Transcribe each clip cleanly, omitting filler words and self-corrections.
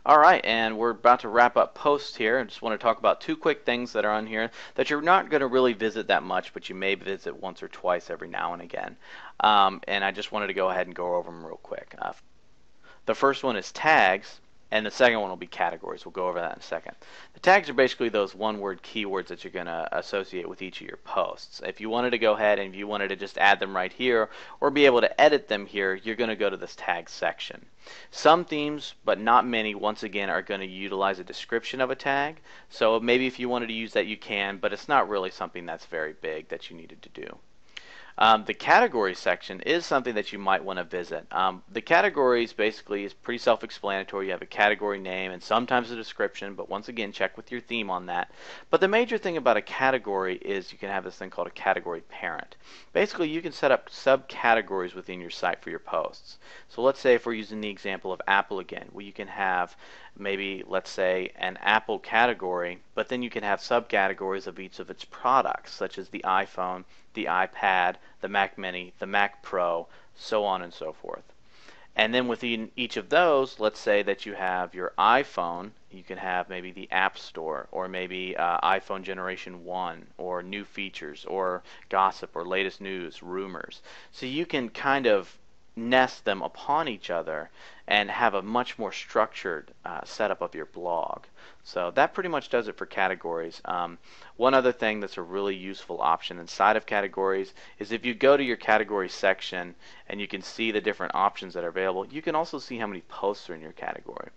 All right, and we're about to wrap up posts here. I just want to talk about two quick things that are on here that you're not going to really visit that much, but you may visit once or twice every now and again. And I just wanted to go ahead and go over them real quick. The first one is tags, and the second one will be categories. We'll go over that in a second. The tags are basically those one-word keywords that you're going to associate with each of your posts. If you wanted to go ahead and if you wanted to just add them right here or be able to edit them here, you're going to go to this tag section. Some themes, but not many, once again, are going to utilize a description of a tag. So maybe if you wanted to use that, you can, but it's not really something that's very big that you needed to do. The categories section is something that you might want to visit. The categories basically is pretty self-explanatory. You have a category name and sometimes a description, but once again, check with your theme on that. But the major thing about a category is you can have this thing called a category parent. Basically, you can set up subcategories within your site for your posts. So let's say if we're using the example of Apple again, well, you can have maybe, let's say, an Apple category, but then you can have subcategories of each of its products, such as the iPhone, the iPad, the Mac Mini, the Mac Pro, so on and so forth. And then within each of those, let's say that you have your iPhone, you can have maybe the App Store, or maybe iPhone Generation 1, or new features, or gossip, or latest news, rumors. So you can kind of nest them upon each other and have a much more structured setup of your blog. So that pretty much does it for categories. One other thing that's a really useful option inside of categories is if you go to your category section and you can see the different options that are available, you can also see how many posts are in your category.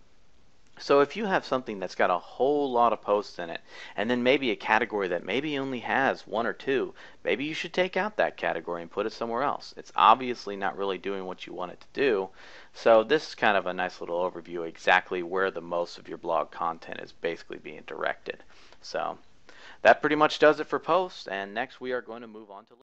So if you have something that's got a whole lot of posts in it, and then maybe a category that maybe only has one or two, maybe you should take out that category and put it somewhere else. It's obviously not really doing what you want it to do. So this is kind of a nice little overview of exactly where the most of your blog content is basically being directed. So that pretty much does it for posts, and next we are going to move on to